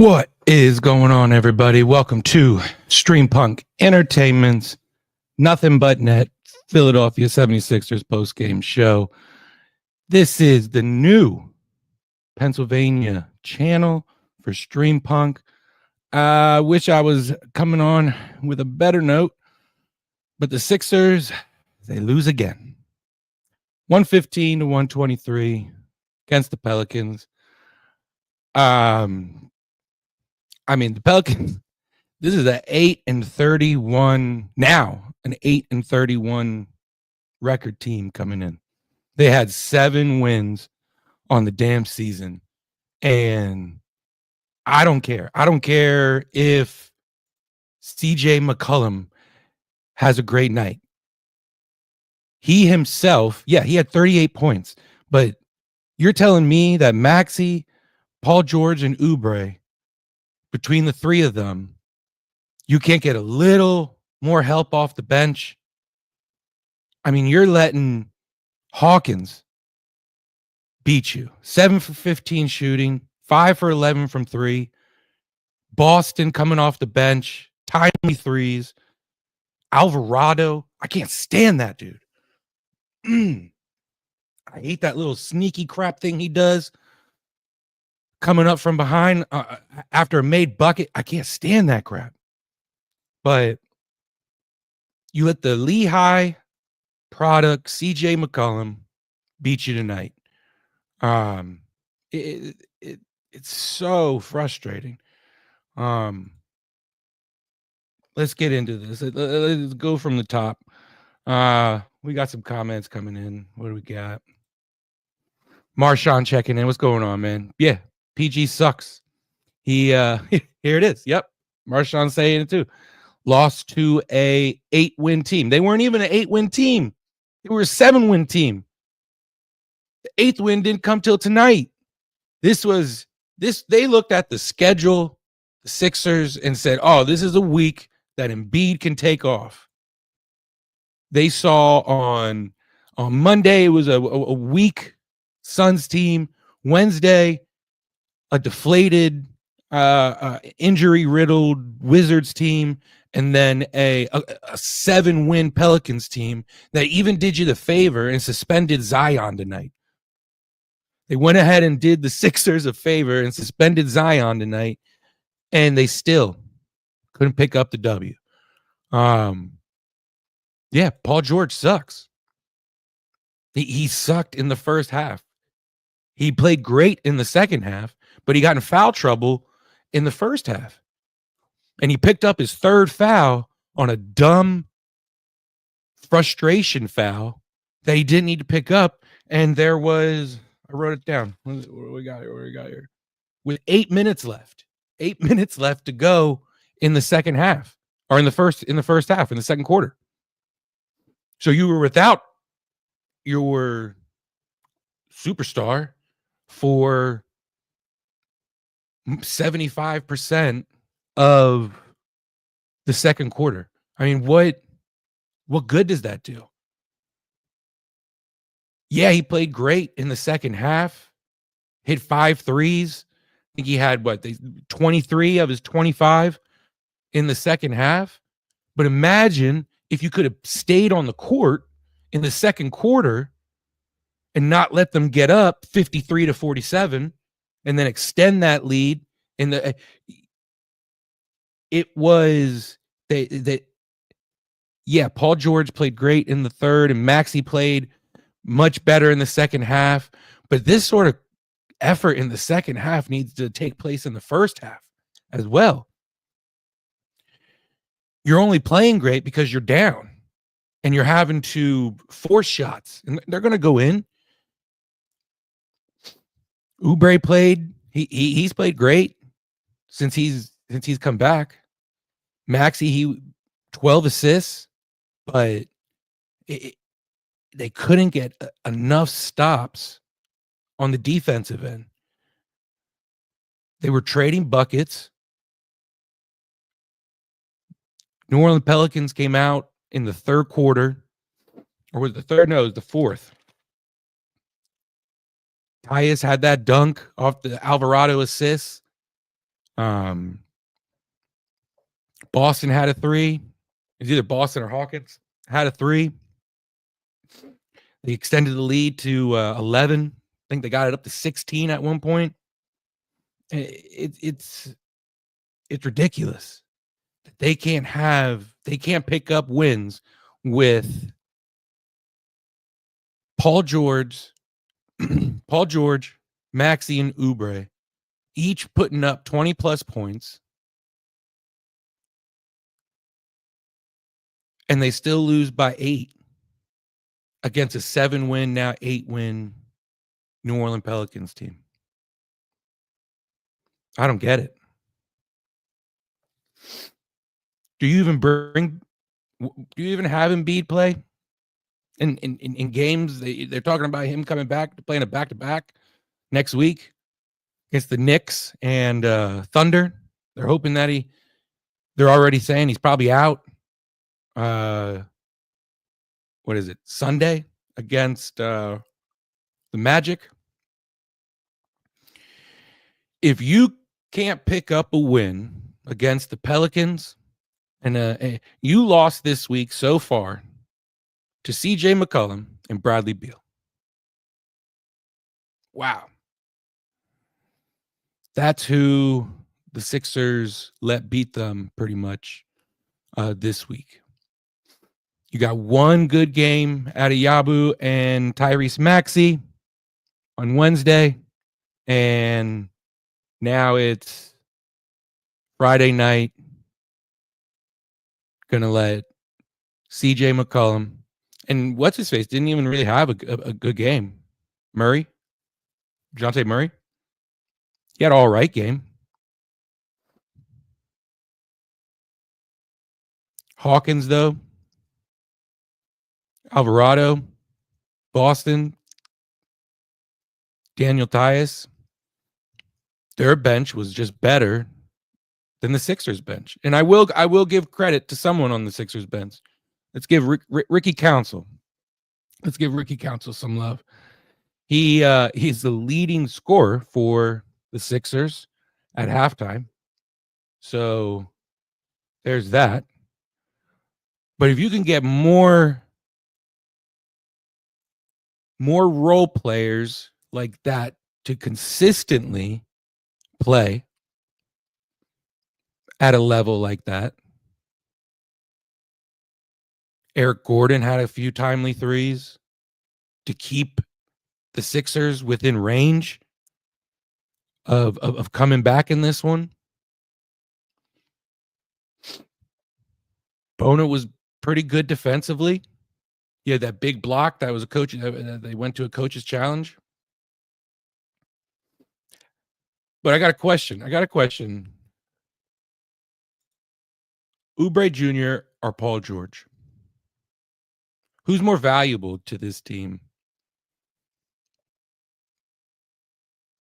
What is going on, everybody? Welcome to Stream Punk Entertainment's Nothing But Net Philadelphia 76ers Postgame Show. This is the new Pennsylvania channel for Stream Punk. I wish I was coming on with a better note, but the Sixers, they lose again. 115 to 123 against the Pelicans. The Pelicans, this is an 8-31 now, an 8-31 record team coming in. They had 7 wins on the damn season, and I don't care. I don't care if CJ McCollum has a great night. He himself, he had 38 points, but you're telling me that Maxey, Paul George, and Oubre, between the three of them, you can't get a little more help off the bench? I mean, you're letting Hawkins beat you. 7 for 15 shooting, 5 for 11 from 3. Boston coming off the bench, timely threes. Alvarado, I can't stand that dude. I hate that little sneaky crap thing he does. Coming up from behind after a made bucket. I can't stand that crap. But you let the Lehigh product, CJ McCollum, beat you tonight. It's so frustrating. Let's get into this. Let's go from the top. We got some comments coming in. What do we got? Marshawn checking in. What's going on, man? Yeah, PG sucks. He here it is. Yep. Marshawn saying it too. Lost to a 8-win team. They weren't even an 8-win team. They were a 7-win team. The 8th win didn't come till tonight. They looked at the schedule, the Sixers, and said, oh, this is a week that Embiid can take off. They saw on Monday, it was a weak Suns team. Wednesday, a deflated, injury-riddled Wizards team, and then a 7-win Pelicans team that even did you the favor and suspended Zion tonight. They went ahead and did the Sixers a favor and suspended Zion tonight, and they still couldn't pick up the W. Paul George sucks. He sucked in the first half. He played great in the second half, but he got in foul trouble in the first half. And he picked up his 3rd foul on a dumb frustration foul that he didn't need to pick up. And there was, I wrote it down. What do we got here? With 8 minutes left. 8 minutes left to go in the second half, or in the first half, in the second quarter. So you were without your superstar for 75% of the second quarter. I mean, what good does that do? Yeah, he played great in the second half. Hit 5 threes. I think he had 23 of his 25 in the second half. But imagine if you could have stayed on the court in the second quarter and not let them get up 53 to 47 and then extend that lead. Paul George played great in the third, and Maxey played much better in the second half. But this sort of effort in the second half needs to take place in the first half as well. You're only playing great because you're down and you're having to force shots, and they're going to go in. Oubre played. He's played great since he's come back. Maxey, he 12 assists, but they couldn't get enough stops on the defensive end. They were trading buckets. New Orleans Pelicans came out in the third quarter, or was it the third? No, it was the fourth. Tyus had that dunk off the Alvarado assist. Boston had a 3. It's either Boston or Hawkins had a 3. They extended the lead to 11. I think they got it up to 16 at one point. It's ridiculous. They can't pick up wins with Paul George, Maxey, and Oubre each putting up 20 plus points, and they still lose by 8 against a 7-win, now 8-win New Orleans Pelicans team. I don't get it. Do you even have Embiid play in games? They're talking about him coming back to playing a back-to-back next week against the Knicks and Thunder. They're hoping that they're already saying he's probably out. What is it? Sunday against the Magic. If you can't pick up a win against the Pelicans, and you lost this week so far to CJ McCollum and Bradley Beal. Wow. That's who the Sixers let beat them pretty much this week. You got one good game out of Yabu and Tyrese Maxey on Wednesday, and now it's Friday night. Going to let CJ McCollum and what's his face didn't even really have a good game. Murray, DeJounte Murray, he had an all right game. Hawkins, though, Alvarado, Boston, Daniel Tyus, their bench was just better than the Sixers bench. And I will give credit to someone on the Sixers bench. Let's give Ricky Council. Let's give Ricky Council some love. He's the leading scorer for the Sixers at halftime. So there's that. But if you can get more role players like that to consistently play at a level like that. Eric Gordon had a few timely threes to keep the Sixers within range of coming back in this one. Bona was pretty good defensively. He had that big block that was a coach. They went to a coach's challenge. But I got a question. Oubre Jr. or Paul George? Who's more valuable to this team?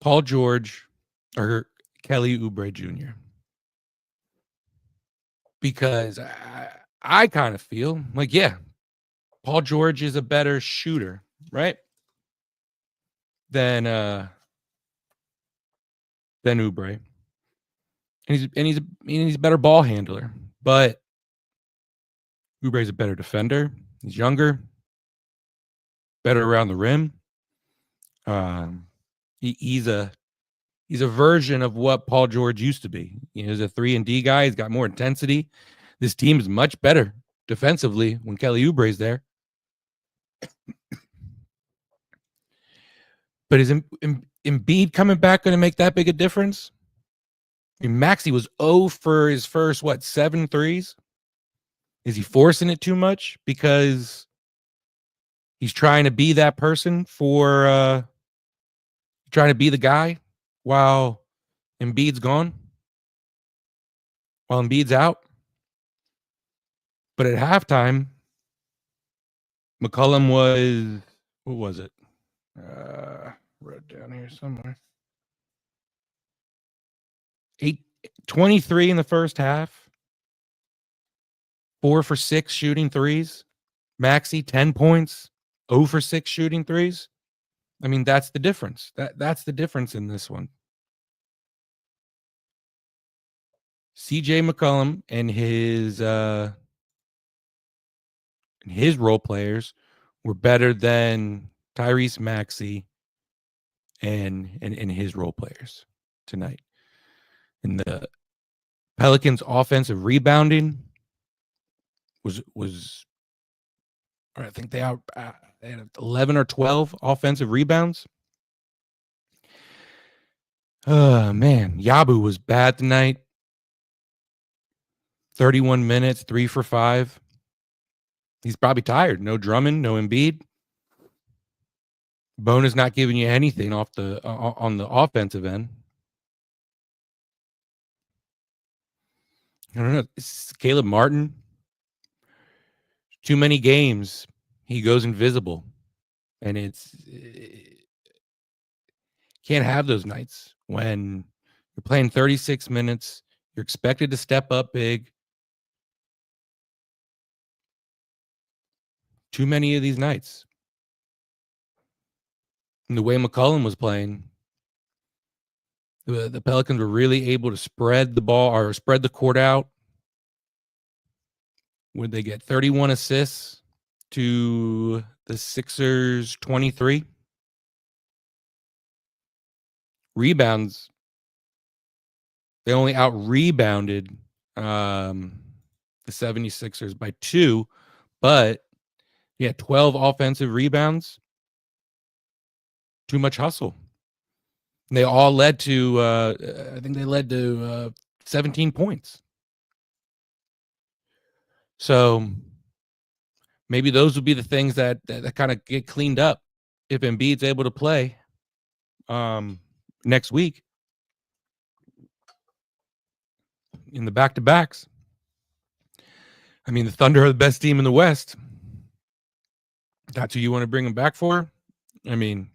Paul George or Kelly Oubre Jr.? Because I kind of feel like, yeah, Paul George is a better shooter, right? Than Oubre. And he's a better ball handler. But Oubre's a better defender. He's younger, better around the rim. He's a version of what Paul George used to be. He's a 3-and-D guy. He's got more intensity. This team is much better defensively when Kelly Oubre's there. But is Embiid coming back going to make that big a difference? I mean, Maxey was 0 for his first, 7 threes? Is he forcing it too much because he's trying to be that person for trying to be the guy while Embiid's gone? While Embiid's out? But at halftime, McCollum was, what was it? Wrote it down here somewhere. 23 in the first half. 4 for 6 shooting threes. Maxey, 10 points. 0 for 6 shooting threes. I mean, that's the difference. That's the difference in this one. CJ McCollum and his role players were better than Tyrese Maxey and his role players tonight. And the Pelicans' offensive rebounding was I think they had 11 or 12 offensive rebounds. Oh, man. Yabu was bad tonight. 31 minutes, 3 for 5. He's probably tired. No Drummond, no Embiid. Bona's not giving you anything off the on the offensive end. I don't know. It's Caleb Martin. Too many games. He goes invisible. And can't have those nights when you're playing 36 minutes. You're expected to step up big. Too many of these nights. And the way McCollum was playing, the Pelicans were really able to spread the ball or spread the court out. Would they get 31 assists to the Sixers 23? Rebounds, they only out-rebounded the 76ers by 2, but 12 offensive rebounds. Too much hustle. And they all led to, I think they led to 17 points. So maybe those would be the things that kind of get cleaned up if Embiid's able to play next week in the back-to-backs. I mean, the Thunder are the best team in the West. That's who you want to bring them back for? I mean,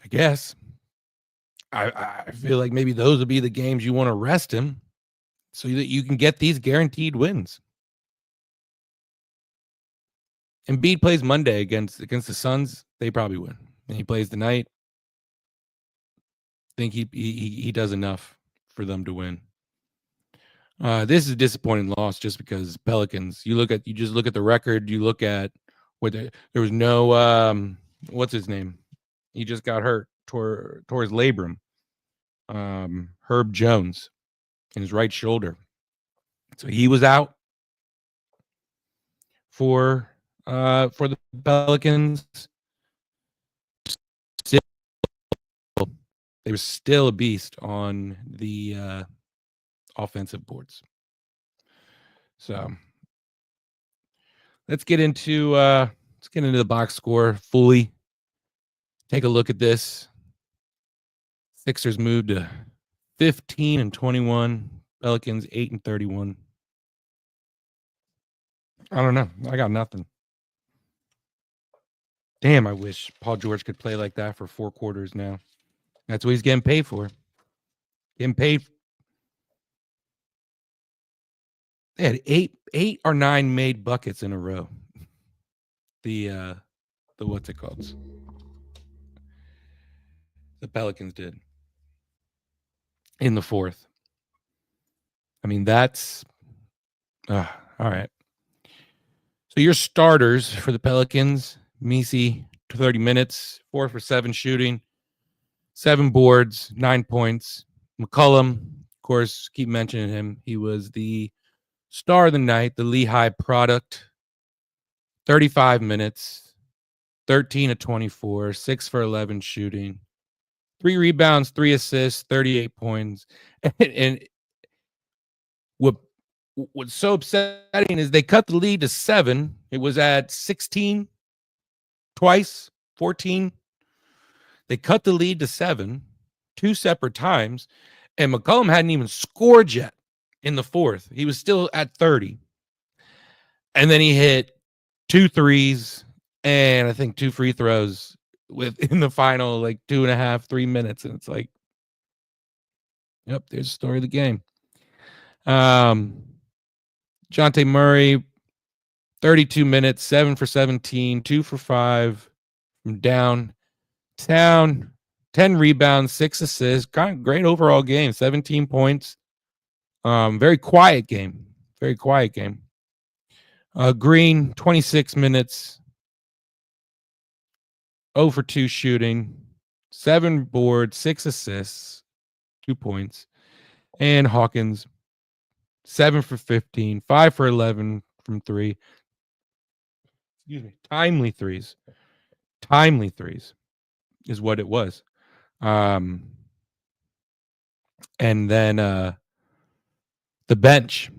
I guess. I feel like maybe those would be the games you want to rest him so that you can get these guaranteed wins. Embiid plays Monday against the Suns. They probably win. And he plays tonight. I think he does enough for them to win. This is a disappointing loss just because Pelicans. You just look at the record. You look at where there was no what's his name? He just got hurt, tore his labrum. Herb Jones in his right shoulder, so he was out for the Pelicans. They were still a beast on the offensive boards. So let's get into the box score fully. Take a look at this. Sixers moved to 15-21. Pelicans 8-31. I don't know. I got nothing. Damn, I wish Paul George could play like that for 4 quarters now. That's what he's getting paid for. Getting paid. They had 8 or 9 made buckets in a row. The what's it called? The Pelicans did in the fourth. I mean, that's all right. So your starters for the Pelicans: Messi, 30 minutes, 4 for 7 shooting, 7 boards, 9 points. McCollum, of course, keep mentioning him. He was the star of the night, the Lehigh product. 35 minutes, 13 of 24, 6 for 11 shooting, 3 rebounds, 3 assists, 38 points. And what's so upsetting is they cut the lead to 7. It was at 16 twice, 14. They cut the lead to 7 2 separate times, and McCollum hadn't even scored yet in the fourth. He was still at 30. And then he hit 2 threes and I think 2 free throws within the final 2.5, 3 minutes. And it's like, yep, there's the story of the game. Jonte Murray, 32 minutes, 7 for 17, 2 for 5 from downtown. 10 rebounds, 6 assists. Kind of great overall game. 17 points. Very quiet game. Very quiet game. Green, 26 minutes. 0 for 2 shooting. 7 boards, 6 assists, 2 points. And Hawkins, 7 for 15, 5 for 11 from 3. Excuse me. Timely threes is what it was. And then the bench,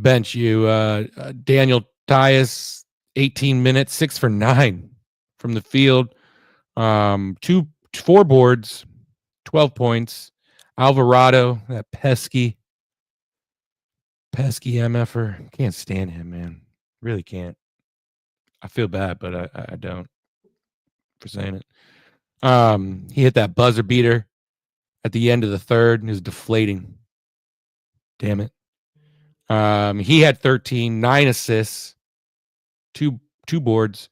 Daniel Tyus, 18 minutes, 6 for 9 from the field. 4 boards, 12 points. Alvarado, that pesky MFer. Can't stand him, man. Really can't. I feel bad, but I don't for saying it. He hit that buzzer beater at the end of the third and is deflating. Damn it. He had 13, 9 assists, two boards.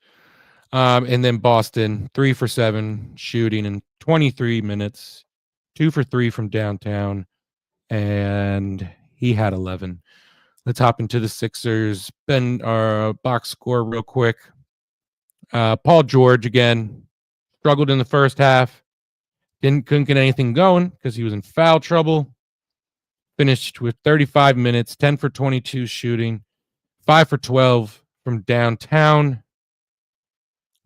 And then Boston, 3 for 7 shooting in 23 minutes, 2 for 3 from downtown, and he had 11. Let's hop into the Sixers. Our box score real quick. Paul George, again, struggled in the first half. Couldn't get anything going because he was in foul trouble. Finished with 35 minutes, 10 for 22 shooting, 5 for 12 from downtown,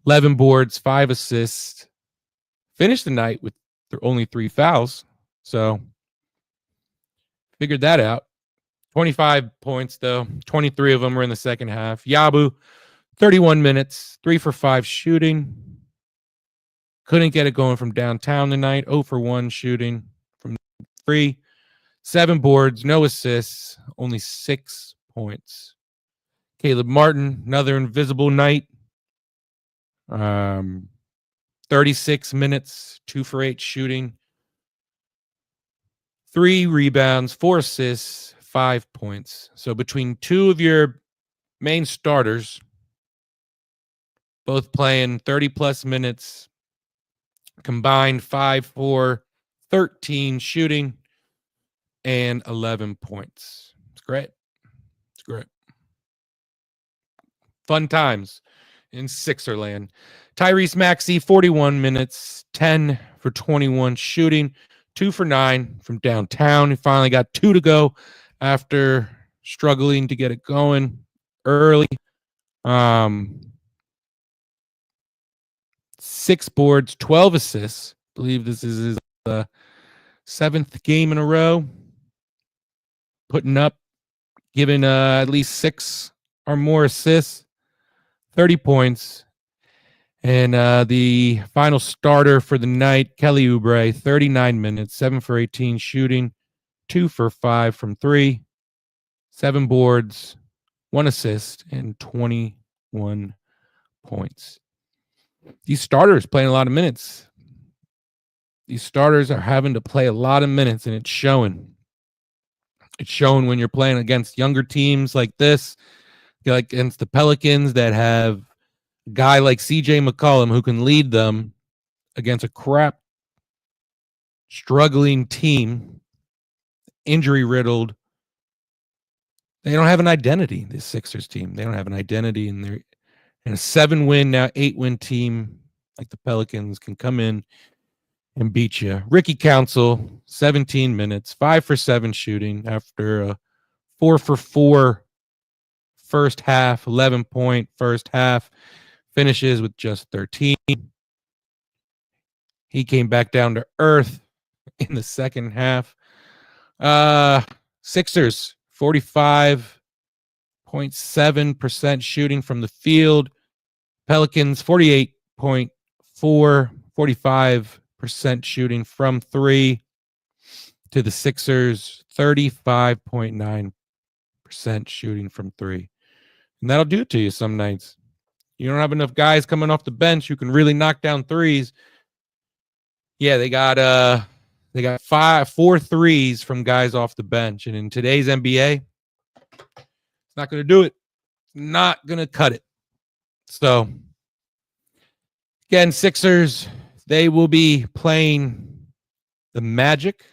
11 boards, 5 assists. Finished the night with only 3 fouls. So figured that out. 25 points, though. 23 of them were in the second half. Yabu, 31 minutes, 3 for 5 shooting. Couldn't get it going from downtown tonight. 0 for 1 shooting from 3. 7 boards, no assists, only 6 points. Caleb Martin, another invisible night. 36 minutes, 2 for 8 shooting. 3 rebounds, 4 assists, 5 points. So between 2 of your main starters, both playing 30-plus minutes, combined 5 for 13 shooting, and 11 points. It's great. It's great. Fun times in Sixerland. Tyrese Maxey, 41 minutes, 10 for 21 shooting, 2 for 9 from downtown. He finally got 2 to go after struggling to get it going early. 6 boards, 12 assists. I believe this is his 7th game in a row. Putting up, giving at least 6 or more assists, 30 points. And the final starter for the night, Kelly Oubre, 39 minutes, 7 for 18 shooting, 2 for 5 from 3, 7 boards, 1 assist, and 21 points. These starters playing a lot of minutes. These starters are having to play a lot of minutes, and it's showing. It's showing when you're playing against younger teams like this, like against the Pelicans that have a guy like CJ McCollum who can lead them against a crap, struggling team, injury-riddled. They don't have an identity, this Sixers team. They don't have an identity, and they're in a 7-win, now 8-win team like the Pelicans can come in and beat you. Ricky Council, 17 minutes, 5 for 7 shooting after a 4 for 4 first half, 11-point first half, finishes with just 13. He came back down to earth in the second half. Sixers, 45.7% shooting from the field. Pelicans, 48.4, 45% shooting from 3, to the Sixers, 35.9% shooting from 3. And that'll do it to you some nights. You don't have enough guys coming off the bench who can really knock down threes. Yeah, they got 4 threes from guys off the bench. And in today's NBA, it's not going to do it. It's not going to cut it. So, again, Sixers, They will be playing the Magic,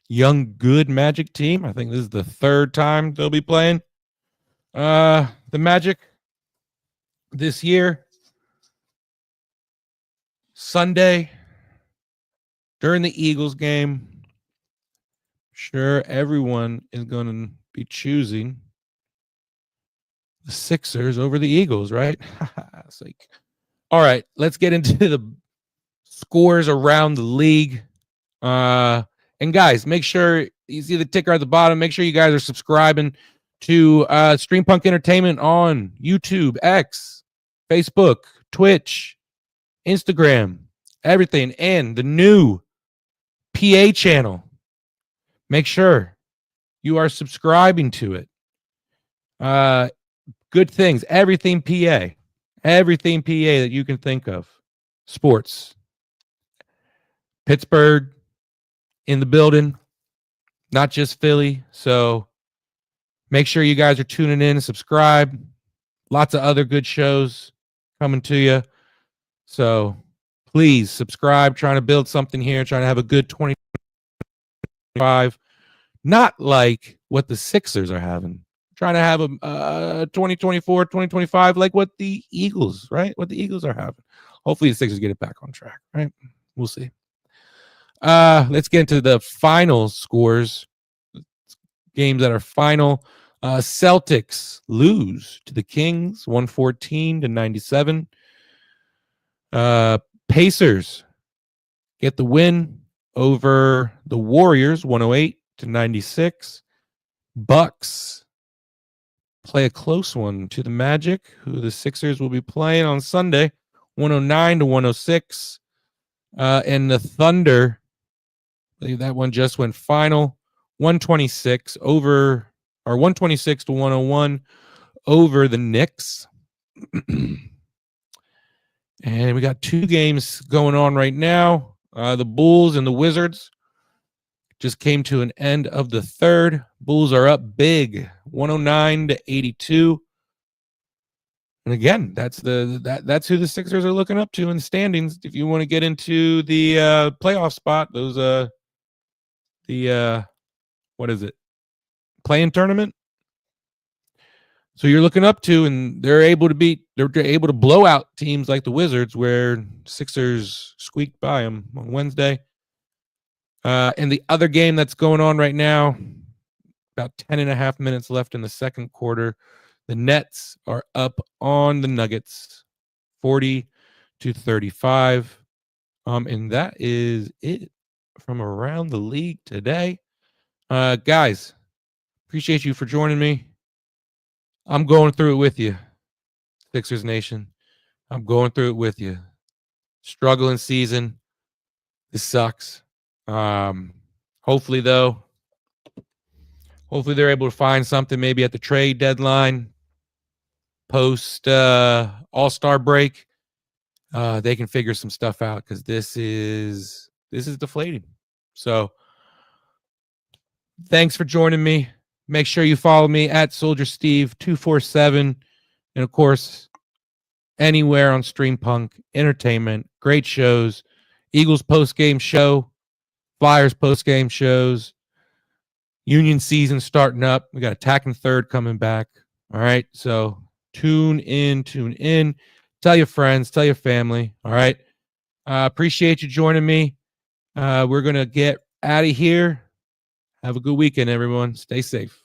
young, good Magic team. I think this is the third time they'll be playing the Magic this year. Sunday during the Eagles game. Sure, everyone is going to be choosing the Sixers over the Eagles, right? It's like, all right, let's get into the scores around the league. And guys, make sure you see the ticker at the bottom. Make sure you guys are subscribing to Stream Punk Entertainment on YouTube, X, Facebook, Twitch, Instagram, everything, and the new PA channel. Make sure you are subscribing to it. Good things, everything PA that you can think of. Sports. Pittsburgh in the building, not just Philly. So make sure you guys are tuning in and subscribe. Lots of other good shows coming to you. So please subscribe. Trying to build something here. Trying to have a good 2025. Not like what the Sixers are having. Trying to have a 2024, 2025 like what the Eagles, right? What the Eagles are having. Hopefully the Sixers get it back on track, right? We'll see. Let's get into the final scores. Games that are final. Celtics lose to the Kings 114-97. Pacers get the win over the Warriors 108-96. Bucks play a close one to the Magic, who the Sixers will be playing on Sunday 109-106. And the Thunder, I believe that one just went final 126-101 over the Knicks. And we got two games going on right now. The Bulls and the Wizards just came to an end of the third. Bulls are up big 109-82. And again, that's who the Sixers are looking up to in the standings. If you want to get into the playoff spot, those what is it? Play-in tournament. So you're looking up to, and they're able to blow out teams like the Wizards, where Sixers squeaked by them on Wednesday. And the other game that's going on right now, about 10.5 minutes left in the second quarter. The Nets are up on the Nuggets 40-35. And that is it from around the league today. Guys, appreciate you for joining me. I'm going through it with you, Sixers Nation. I'm going through it with you. Struggling season. This sucks. Hopefully they're able to find something maybe at the trade deadline, post All-Star break. They can figure some stuff out, because this is deflating. So thanks for joining me. Make sure you follow me at SoldierSteve247. And of course, anywhere on Stream Punk Entertainment. Great shows. Eagles Postgame Show. Flyers Postgame shows. Union season starting up. We got Attacking Third coming back. All right. So tune in. Tell your friends. Tell your family. All right. Appreciate you joining me. We're going to get out of here. Have a good weekend, everyone. Stay safe.